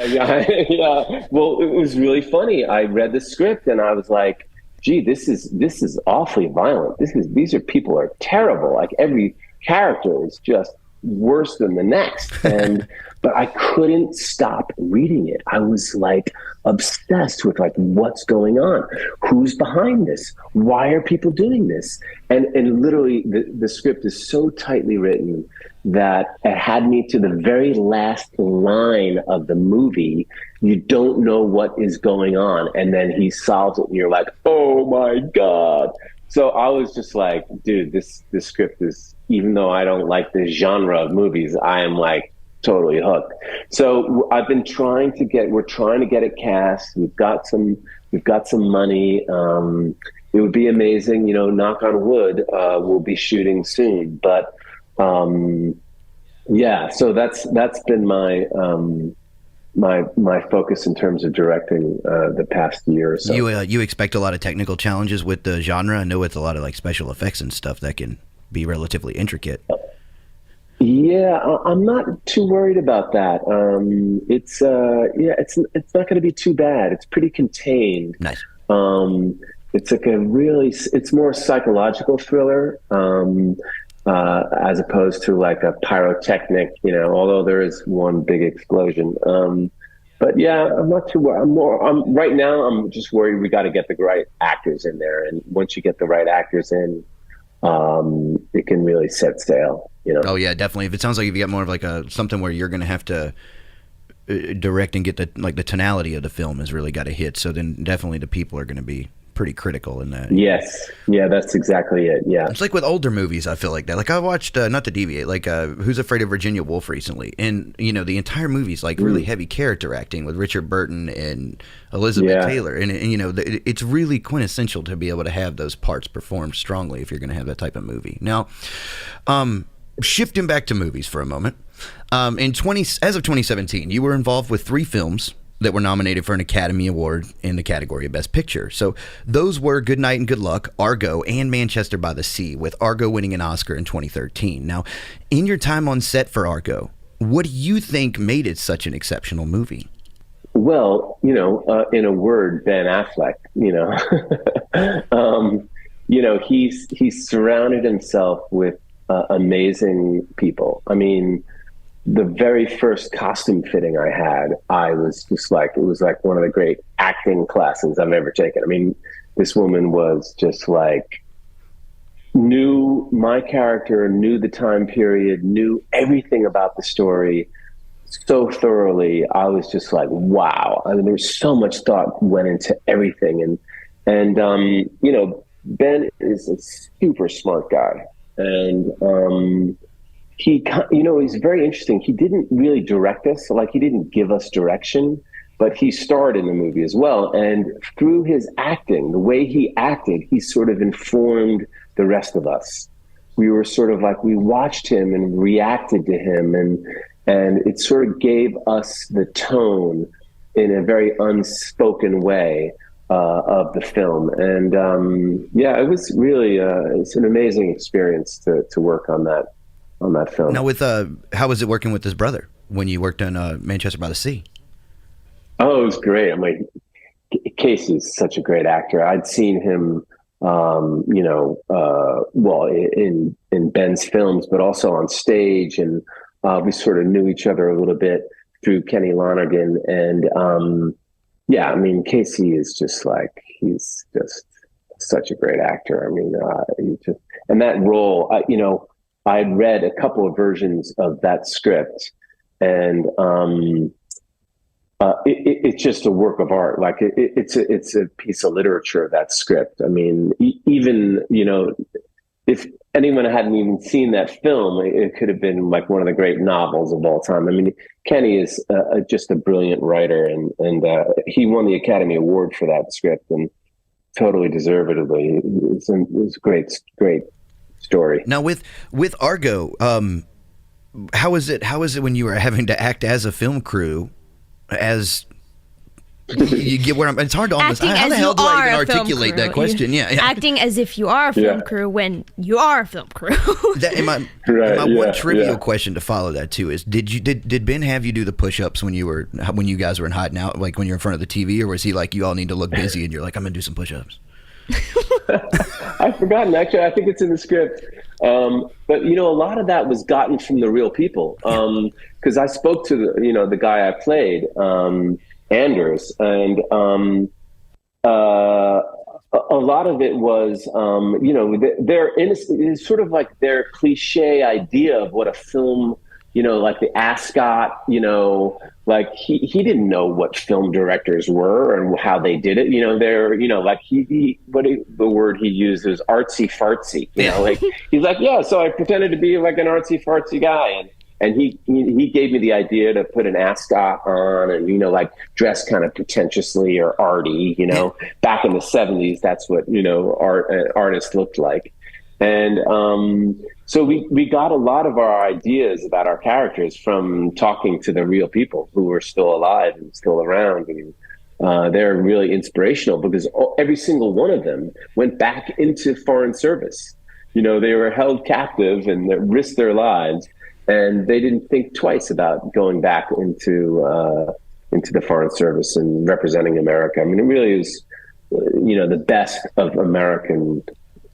yeah, yeah. Well, it was really funny. I read the script and I was like, "Gee, this is awfully violent. These are people are terrible. Like every character is just worse than the next." And but I couldn't stop reading it. I was like obsessed with like what's going on, who's behind this, why are people doing this, and literally the script is so tightly written that it had me to the very last line of the movie. You don't know what is going on, and then he solves it and you're like, oh my god. So I was just like, dude, this script is, even though I don't like this genre of movies, I am like totally hooked. So we're trying to get it cast. We've got some money. It would be amazing, knock on wood, we'll be shooting soon. But yeah, so that's been my my focus in terms of directing the past year or so. You expect a lot of technical challenges with the genre? I know it's a lot of like special effects and stuff that can be relatively intricate. Yeah, I'm not too worried about that. It's not going to be too bad. It's pretty contained. Nice. It's like it's more psychological thriller, as opposed to like a pyrotechnic, although there is one big explosion. But yeah, I'm not too worried. Right now, I'm just worried we got to get the right actors in there. And once you get the right actors in, it can really set sail. Oh yeah, definitely. If it sounds like if you got more of like something where you're going to have to direct and get the tonality of the film has really got to hit. So then definitely the people are going to be pretty critical in that. Yes. Yeah, that's exactly it. Yeah. It's like with older movies, I feel like that. Like I watched, not to deviate, like Who's Afraid of Virginia Woolf recently. And, the entire movie's like really heavy character acting with Richard Burton and Elizabeth Taylor. And it's really quintessential to be able to have those parts performed strongly if you're going to have that type of movie. Now, shifting back to movies for a moment, as of 2017, you were involved with 3 films that were nominated for an Academy Award in the category of Best Picture. So those were Good Night and Good Luck, Argo, and Manchester by the Sea, with Argo winning an Oscar in 2013. Now, in your time on set for Argo, what do you think made it such an exceptional movie? Well, in a word, Ben Affleck, he's surrounded himself with amazing people. I mean, the very first costume fitting I had, I was just like, it was like one of the great acting classes I've ever taken. I mean, this woman was just like, knew my character, knew the time period, knew everything about the story so thoroughly. I was just like, wow. I mean, there was so much thought went into everything. And Ben is a super smart guy. And, he's very interesting. He didn't really direct us, so like he didn't give us direction, but he starred in the movie as well. And through his acting, the way he acted, he sort of informed the rest of us. We were sort of like, we watched him and reacted to him, and it sort of gave us the tone in a very unspoken way of the film. And it was really it's an amazing experience to work on that film. Now, with how was it working with his brother when you worked on Manchester by the Sea? Oh, it was great. I mean, Casey's such a great actor. I'd seen him, in Ben's films, but also on stage, and we sort of knew each other a little bit through Kenny Lonergan. And I mean, Casey is just like, he's just such a great actor. I mean, and that role, I'd read a couple of versions of that script, and it's just a work of art. Like it's a piece of literature, that script. I mean, even if anyone hadn't even seen that film, it could have been like one of the great novels of all time. I mean, Kenny is just a brilliant writer, and he won the Academy Award for that script, and totally deservedly. It was a great story. Now with Argo, how is it when you were having to act as a film crew? As you get where it's hard to almost. Acting How the as hell you do I are even a film articulate crew. that question? Yeah. Acting as if you are a film crew when you are a film crew. My one trivial question to follow that too is: Did Ben have you do the push-ups when you guys were in Hot and Out, like when you're in front of the TV, or was he like, you all need to look busy and you're like, I'm gonna do some push-ups? I've forgotten. Actually, I think it's in the script. But a lot of that was gotten from the real people. Because I spoke to the guy I played, Anders, and a lot of it was, their innocent, it's sort of like their cliche idea of what a film, like the ascot, like he didn't know what film directors were and how they did it. They're, like the word he used was artsy fartsy, like he's like, yeah, so I pretended to be like an artsy fartsy guy. And he gave me the idea to put an ascot on and, like dress kind of pretentiously or arty, back in the 70s, that's what, artists looked like. And so we got a lot of our ideas about our characters from talking to the real people who were still alive and still around. And they're really inspirational because every single one of them went back into foreign service. They were held captive and they risked their lives. And they didn't think twice about going back into the foreign service and representing America. I mean, it really is, the best of American,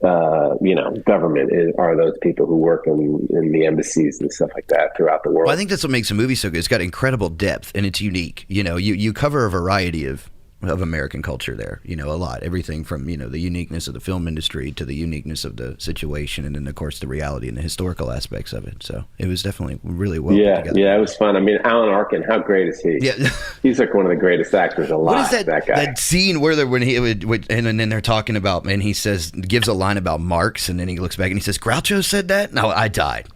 government are those people who work in the embassies and stuff like that throughout the world. Well, I think that's what makes a movie so good. It's got incredible depth and it's unique. You cover a variety of American culture there, a lot. Everything from, the uniqueness of the film industry to the uniqueness of the situation and then, of course, the reality and the historical aspects of it. So it was definitely really well put together. Yeah, it was fun. I mean, Alan Arkin, how great is he? Yeah. He's like one of the greatest actors alive, what is that guy. That scene where and then they're talking about, and he gives a line about Marx, and then he looks back and he says, Groucho said that? No, I died.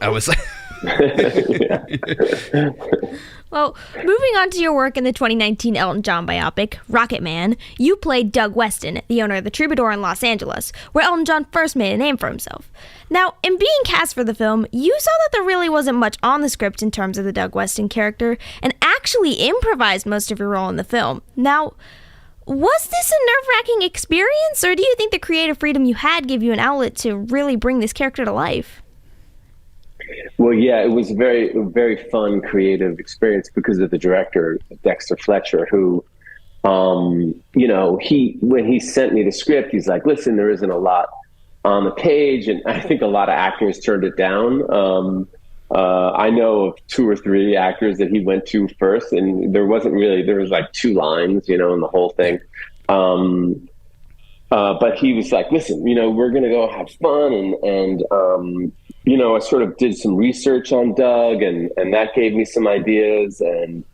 I was like... Well, moving on to your work in the 2019 Elton John biopic, Rocket Man, you played Doug Weston, the owner of the Troubadour in Los Angeles, where Elton John first made a name for himself. Now, in being cast for the film, you saw that there really wasn't much on the script in terms of the Doug Weston character, and actually improvised most of your role in the film. Now, was this a nerve-wracking experience, or do you think the creative freedom you had gave you an outlet to really bring this character to life? Well, yeah, it was a very, very fun, creative experience because of the director, Dexter Fletcher, who, when he sent me the script, he's like, listen, there isn't a lot on the page. And I think a lot of actors turned it down. I know of 2 or 3 actors that he went to first, and there was like 2 lines, in the whole thing. But he was like, listen, we're going to go have fun. And I sort of did some research on Doug and that gave me some ideas. And,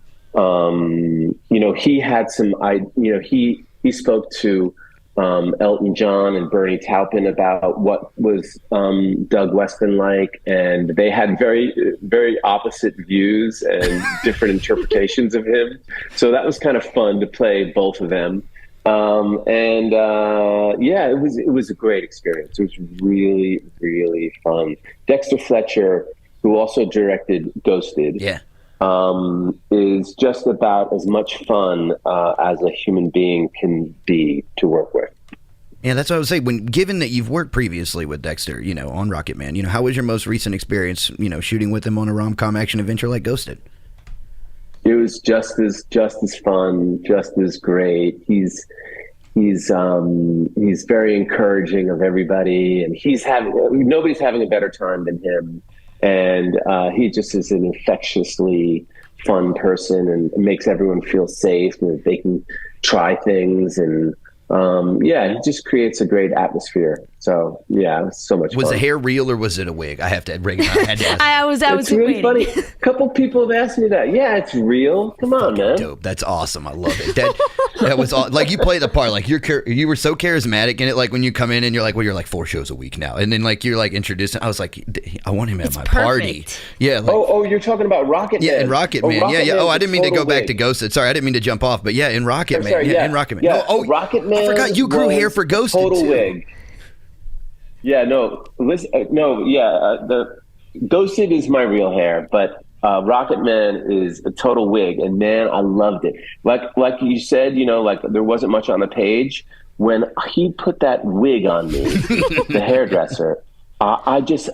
he had some, he spoke to Elton John and Bernie Taupin about what was Doug Weston like. And they had very, very opposite views and different interpretations of him. So that was kind of fun to play both of them. It was a great experience. It was really, really fun. Dexter Fletcher, who also directed Ghosted, is just about as much fun as a human being can be to work with. Yeah, that's what I would say. Given that you've worked previously with Dexter, on Rocket Man, how was your most recent experience, shooting with him on a rom-com action adventure like Ghosted? It was just as fun, just as great. He's very encouraging of everybody, and nobody's having a better time than him. And he just is an infectiously fun person and makes everyone feel safe and they can try things. And he just creates a great atmosphere. So yeah, it was so much fun. Was the hair real or was it a wig? I had to ask. I was really waiting. Funny. A couple people have asked me that. Yeah, it's real. Come on, man. Dope. That's awesome. I love it. That was like you play the part. Like you were so charismatic in it. Like when you come in and you're like, well, you're like 4 shows a week now, and then like you're like introducing. I was like, I want him at my party. Yeah. Like, you're talking about Rocket Man. Yeah, in Rocket Man. Yeah. Oh, I didn't mean to go back to Ghosted. Sorry, I didn't mean to jump off. But yeah, in Rocket Man. Sorry, in Rocket Man. Yeah. Rocket Man. I forgot you grew hair for Ghosted total too. Wig. Yeah, no, listen, no, yeah. The Ghosted is my real hair, but Rocket Man is a total wig, and man, I loved it. Like you said, like there wasn't much on the page. When he put that wig on me, the hairdresser,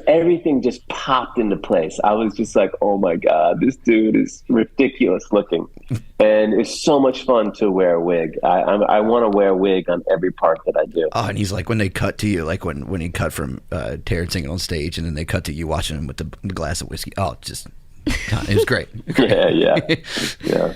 everything just popped into place. I was just like, oh my God, this dude is ridiculous looking. And it's so much fun to wear a wig. I want to wear a wig on every part that I do. Oh, and he's like, when they cut to you, like when he cut from Terrence singing on stage, and then they cut to you watching him with the glass of whiskey. Oh, it was great. Yeah.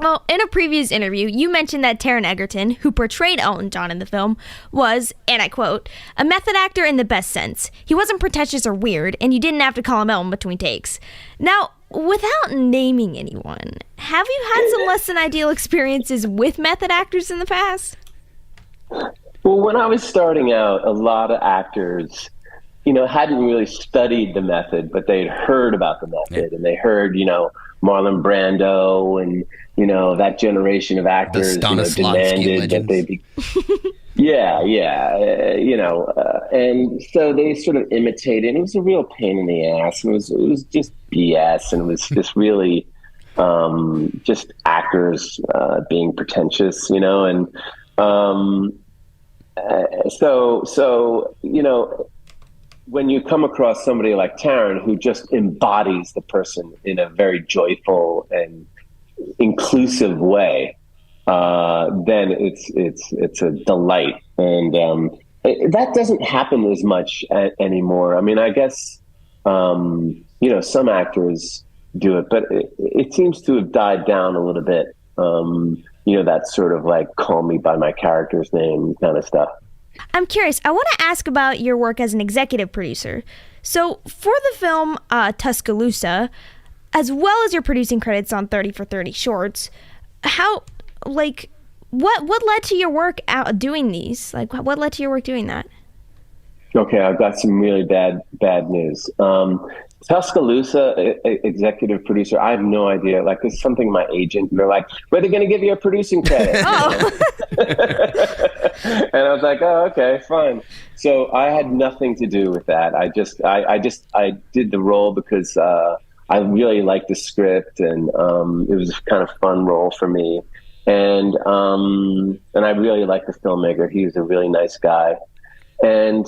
Well, in a previous interview, you mentioned that Taron Egerton, who portrayed Elton John in the film, was, and I quote, a method actor in the best sense. He wasn't pretentious or weird, and you didn't have to call him Elton between takes. Now, without naming anyone, have you had some less than ideal experiences with method actors in the past? Well, when I was starting out, a lot of actors, hadn't really studied the method, but they'd heard about the method, and they heard, Marlon Brando and, that generation of actors demanded that they be. And so they sort of imitated. It was a real pain in the ass. It was just BS, and it was just really just actors being pretentious, and so when you come across somebody like Taron, who just embodies the person in a very joyful and inclusive way, then it's a delight, and that doesn't happen as much anymore. I mean, I guess some actors do it, but it seems to have died down a little bit. That sort of like call me by my character's name kind of stuff. I'm curious. I want to ask about your work as an executive producer. So for the film Tuscaloosa, as well as your producing credits on 30 for 30 shorts, what led to your work out doing these? Like, what led to your work doing that? Okay, I've got some really bad news. Tuscaloosa, executive producer, I have no idea. Like, this is something my agent, they're like, well, they're going to give you a producing credit. Oh. And I was like, oh, okay, fine. So I had nothing to do with that. I did the role because I really liked the script, and it was a kind of fun role for me. And I really liked the filmmaker. He was a really nice guy. And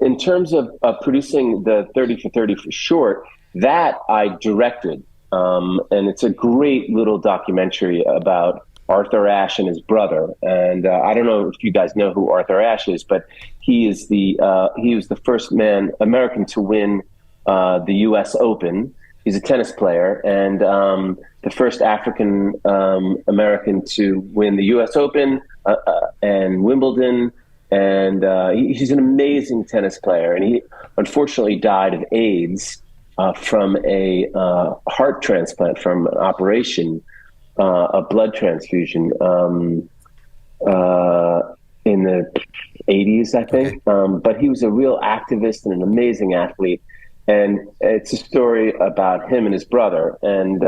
in terms of producing the 30 for 30 for short, that I directed. And it's a great little documentary about Arthur Ashe and his brother. And I don't know if you guys know who Arthur Ashe is, but he was the first American to win the U.S. Open. He's a tennis player, and the first African American to win the U.S. Open and Wimbledon. And he's an amazing tennis player, and he unfortunately died of AIDS from a heart transplant, from an operation, a blood transfusion in the 80s, I think. Okay. But he was a real activist and an amazing athlete. And it's a story about him and his brother. And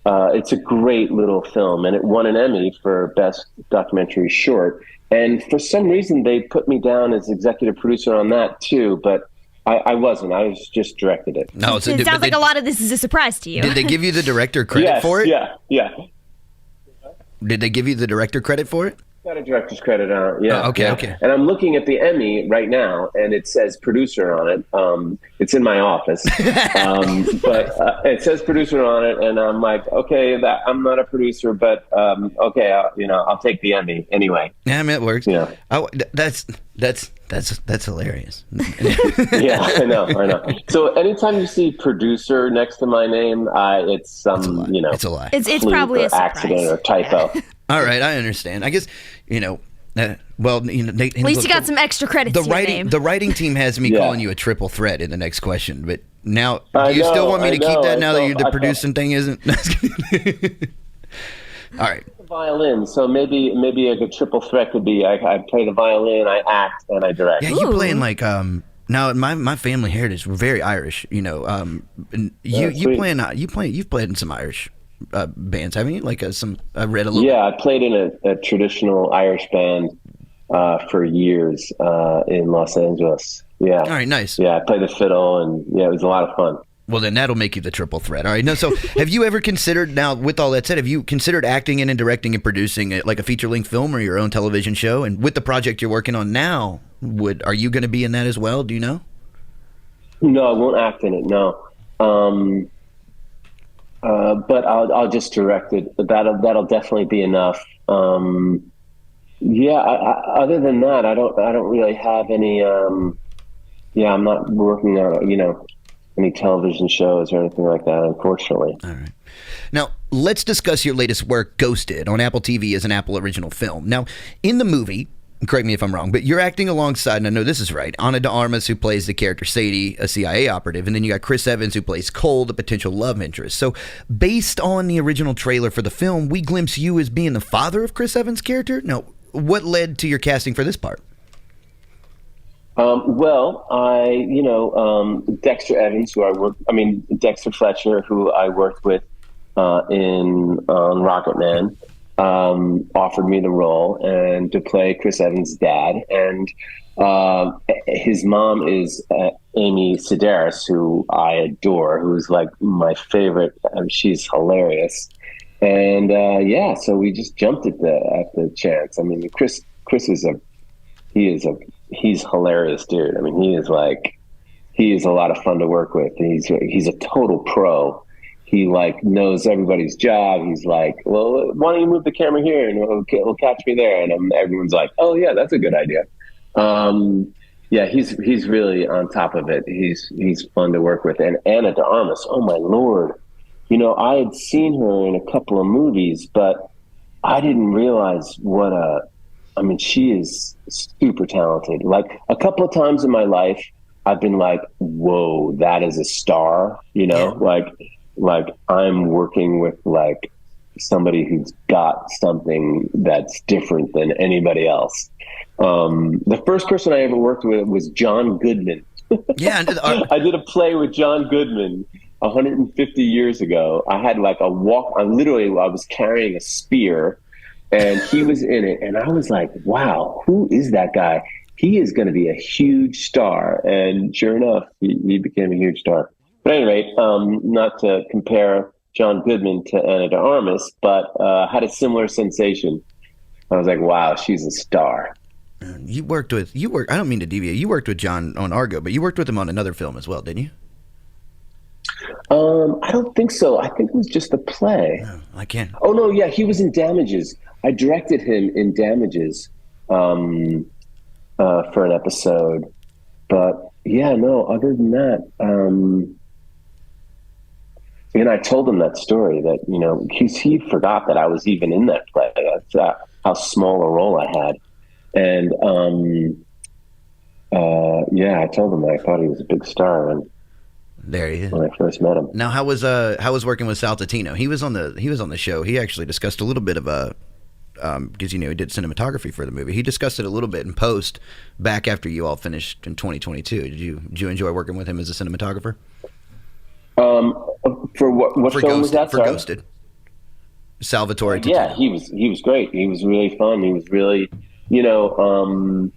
it's a great little film, and it won an Emmy for Best Documentary Short. And for some reason, they put me down as executive producer on that too, but I wasn't. I just directed it. No, it sounds like a lot of this is a surprise to you. Did they give you the director credit for it? Yeah. Did they give you the director credit for it? Got a director's credit on it. Yeah. Oh, okay, yeah. Okay. And I'm looking at the Emmy right now, and it says producer on it. It's in my office, but it says producer on it, and I'm like, okay, I'm not a producer, but okay, I'll take the Emmy anyway. Yeah, I mean, it works. Yeah. That's hilarious. Yeah, I know. So anytime you see producer next to my name, it's some, it's a lie. It's probably a surprise. Accident or typo. Yeah. All right, I understand. I guess, at least you got some extra credits to your name. The writing team has me calling you a triple threat in the next question, but now, do you still want me to keep that now that the producing thing isn't? All right. Violin, so maybe a triple threat could be I play the violin, I act, and I direct. Yeah, you playing like now my family heritage, we're very Irish, you've played in some Irish bands, haven't you? Like I read a little. Yeah, I played in a traditional Irish band for years in Los Angeles. Yeah. All right, nice. Yeah, I played the fiddle, and yeah, it was a lot of fun. Well, then that'll make you the triple threat. All right. No, so have you ever considered, now with all that said, have you considered acting in and directing and producing like a feature-length film or your own television show? And with the project you're working on now, are you going to be in that as well? Do you know? No, I won't act in it. No. But I'll just direct it. That'll definitely be enough. Other than that, I don't really have any. I'm not working on any television shows or anything like that, unfortunately. All right. Now, let's discuss your latest work, Ghosted, on Apple TV as an Apple original film. Now, in the movie, correct me if I'm wrong, but you're acting alongside, and I know this is right, Ana de Armas, who plays the character Sadie, a CIA operative, and then you got Chris Evans, who plays Cole, the potential love interest. So, based on the original trailer for the film, we glimpse you as being the father of Chris Evans' character. Now, what led to your casting for this part? Dexter Evans, Dexter Fletcher, who I worked with on Rocket Man, offered me the role and to play Chris Evans' dad. And his mom is Amy Sedaris, who I adore, who's like my favorite. She's hilarious. And so we just jumped at the chance. I mean, Chris he's hilarious, dude. I mean, he is a lot of fun to work with. He's a total pro. He knows everybody's job. He's like, well, why don't you move the camera here and we'll catch me there? And everyone's like, oh yeah, that's a good idea. He's really on top of it. He's fun to work with. And Ana de Armas, oh my Lord. I had seen her in a couple of movies, but I didn't realize she is super talented. Like a couple of times in my life, I've been like, whoa, that is a star, like I'm working with somebody who's got something that's different than anybody else. The first person I ever worked with was John Goodman. Yeah. I did a play with John Goodman 150 years ago. I had I was carrying a spear and he was in it. And I was like, wow, who is that guy? He is going to be a huge star. And sure enough, he became a huge star. But at any rate, not to compare John Goodman to Ana de Armas, but had a similar sensation. I was like, wow, she's a star. I don't mean to deviate. You worked with John on Argo, but you worked with him on another film as well, didn't you? I don't think so. I think it was just a play. No, I can't. Oh, no, yeah, he was in Damages. I directed him in Damages for an episode. But, yeah, no, other than that, and I told him that story that, he forgot that I was even in that play. That's how small a role I had. And, I told him that I thought he was a big star. And there he is. When I first met him. Now, how was working with Sal Tatino? He was on the show. He actually discussed a little bit of because he did cinematography for the movie. He discussed it a little bit in post back after you all finished in 2022. Did you enjoy working with him as a cinematographer? For what film was that? For Ghosted. Salvatore Tatino. Yeah, he was great. He was really fun. He was really, him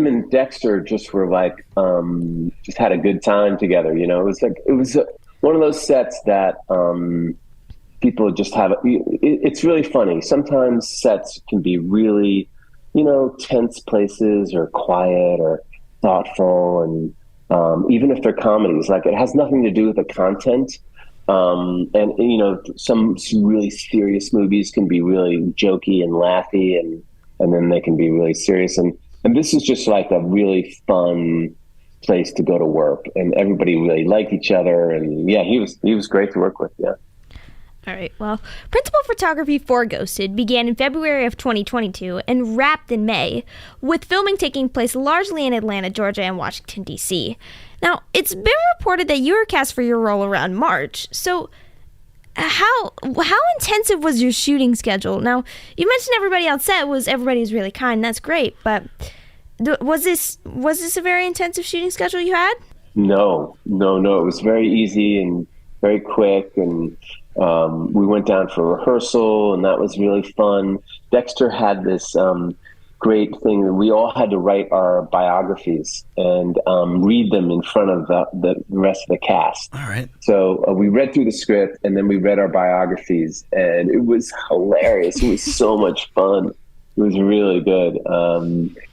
and Dexter just were just had a good time together. It was one of those sets that people just have. It's really funny. Sometimes sets can be really, tense places or quiet or thoughtful, and even if they're comedies, it has nothing to do with the content. Some really serious movies can be really jokey and laughy, and then they can be really serious. And this is just a really fun place to go to work, and everybody really liked each other. And yeah, he was great to work with. Yeah. All right. Well, principal photography for Ghosted began in February of 2022 and wrapped in May, with filming taking place largely in Atlanta, Georgia, and Washington, D.C. Now, it's been reported that you were cast for your role around March. So, how intensive was your shooting schedule? Now, you mentioned everybody on set everybody was really kind. That's great, but was this a very intensive shooting schedule you had? No. It was very easy and very quick, and we went down for rehearsal, and that was really fun. Dexter had this great thing that we all had to write our biographies and read them in front of the rest of the cast. All right. So we read through the script, and then we read our biographies, and it was hilarious. It was so much fun. It was really good.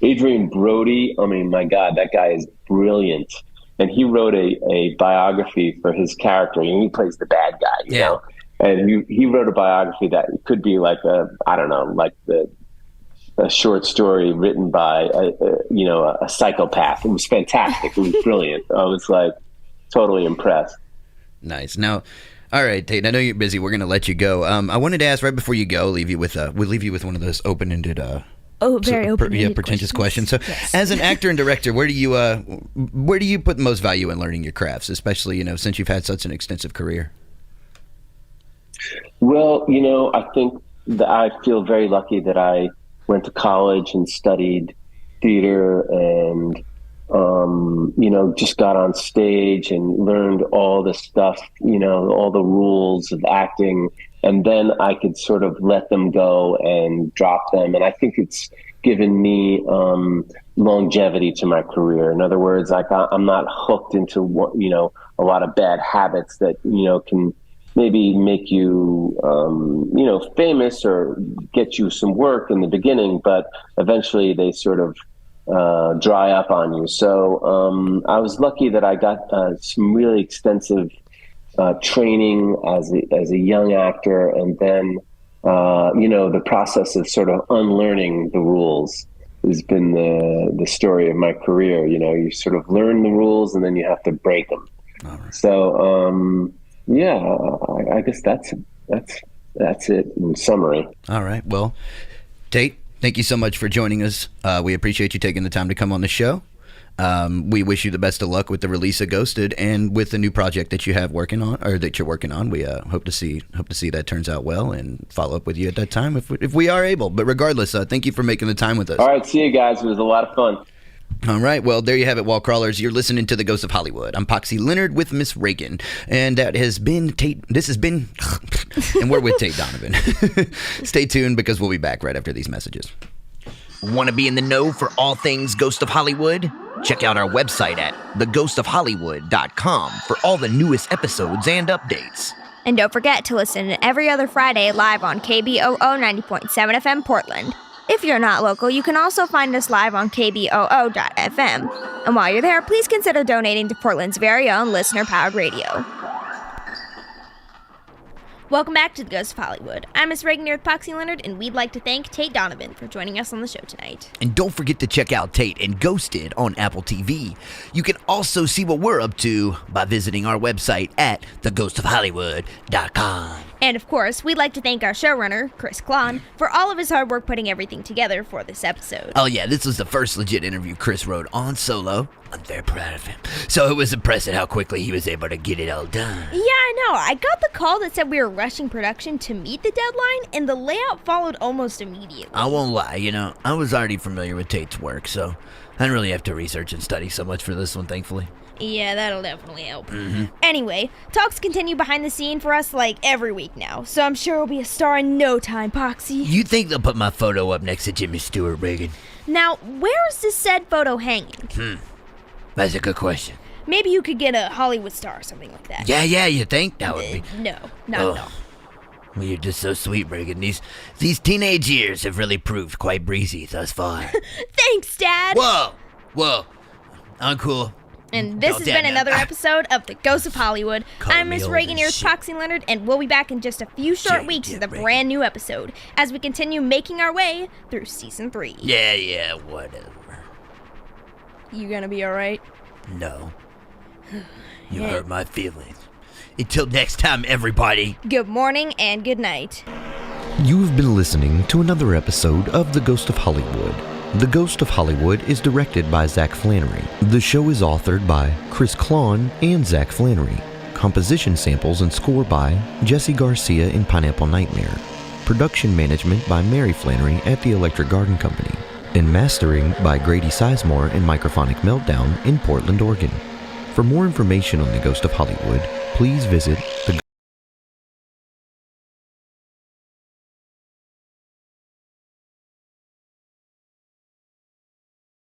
Adrian Brody, I mean, my God, that guy is brilliant. And he wrote a biography for his character, and he plays the bad guy, you know? And he wrote a biography that could be like a short story written by a psychopath. It was fantastic. It was brilliant. I was like totally impressed. Nice. Now, all right, Tate, I know you're busy. We're going to let you go. I wanted to ask right before you go, we'll leave you with one of those open-ended very open-ended pretentious questions. So, yes. As an actor and director, where do you put the most value in learning your crafts, especially, since you've had such an extensive career? Well, I think that I feel very lucky that I went to college and studied theater and, just got on stage and learned all the stuff, all the rules of acting. And then I could sort of let them go and drop them. And I think it's given me longevity to my career. In other words, I'm not hooked into a lot of bad habits that, can maybe make you, famous or get you some work in the beginning, but eventually they sort of dry up on you. So I was lucky that I got some really extensive training as a young actor, and then the process of sort of unlearning the rules has been the story of my career. You sort of learn the rules and then you have to break them. All right. So I guess that's it in summary. All right. Well, Tate, thank you so much for joining us. We appreciate you taking the time to come on the show. We wish you the best of luck with the release of Ghosted and with the new project that you're working on. We hope to see that turns out well and follow up with you at that time if we are able. But regardless, thank you for making the time with us. All right, see you guys. It was a lot of fun. All right, well, there you have it, wall crawlers. You're listening to The Ghost of Hollywood. I'm Poxy Leonard with Miss Ragan, and that has been Tate. This has been, and we're with Tate Donovan. Stay tuned because we'll be back right after these messages. Want to be in the know for all things Ghost of Hollywood? Check out our website at theghostofhollywood.com for all the newest episodes and updates. And don't forget to listen every other Friday live on KBOO 90.7 FM Portland. If you're not local, you can also find us live on KBOO.FM. And while you're there, please consider donating to Portland's very own listener-powered radio. Welcome back to The Ghost of Hollywood. I'm Miss Ragan here with Poxy Leonard, and we'd like to thank Tate Donovan for joining us on the show tonight. And don't forget to check out Tate and Ghosted on Apple TV. You can also see what we're up to by visiting our website at theghostofhollywood.com. And of course, we'd like to thank our showrunner, Chris Klon, for all of his hard work putting everything together for this episode. Oh yeah, this was the first legit interview Chris wrote on solo. I'm very proud of him. So it was impressive how quickly he was able to get it all done. Yeah, I know. I got the call that said we were rushing production to meet the deadline, and the layout followed almost immediately. I won't lie, I was already familiar with Tate's work, so I didn't really have to research and study so much for this one, thankfully. Yeah, that'll definitely help. Anyway, talks continue behind the scene for us like every week now, so I'm sure we'll be a star in no time, Poxy. You think they'll put my photo up next to Jimmy Stewart, Reagan? Now, where is this said photo hanging? That's a good question. Maybe you could get a Hollywood star or something like that. Yeah, you think? That would be... No, not at all. Well, you're just so sweet, Reagan. These teenage years have really proved quite breezy thus far. Thanks, Dad! Whoa. Uncool. And this has been another episode of The Ghost of Hollywood. I'm Miss Ragan here with Poxy Leonard, and we'll be back in just a few short weeks with a brand new episode as we continue making our way through Season 3. Yeah, whatever. You gonna be alright? No. You hurt my feelings. Until next time, everybody. Good morning and good night. You have been listening to another episode of The Ghost of Hollywood. The Ghost of Hollywood is directed by Zach Flannery. The show is authored by Chris Klon and Zach Flannery. Composition samples and score by Jesse Garcia in Pineapple Nightmare. Production management by Mary Flannery at the Electric Garden Company. And mastering by Grady Sizemore and Microphonic Meltdown in Portland, Oregon. For more information on The Ghost of Hollywood, please visit the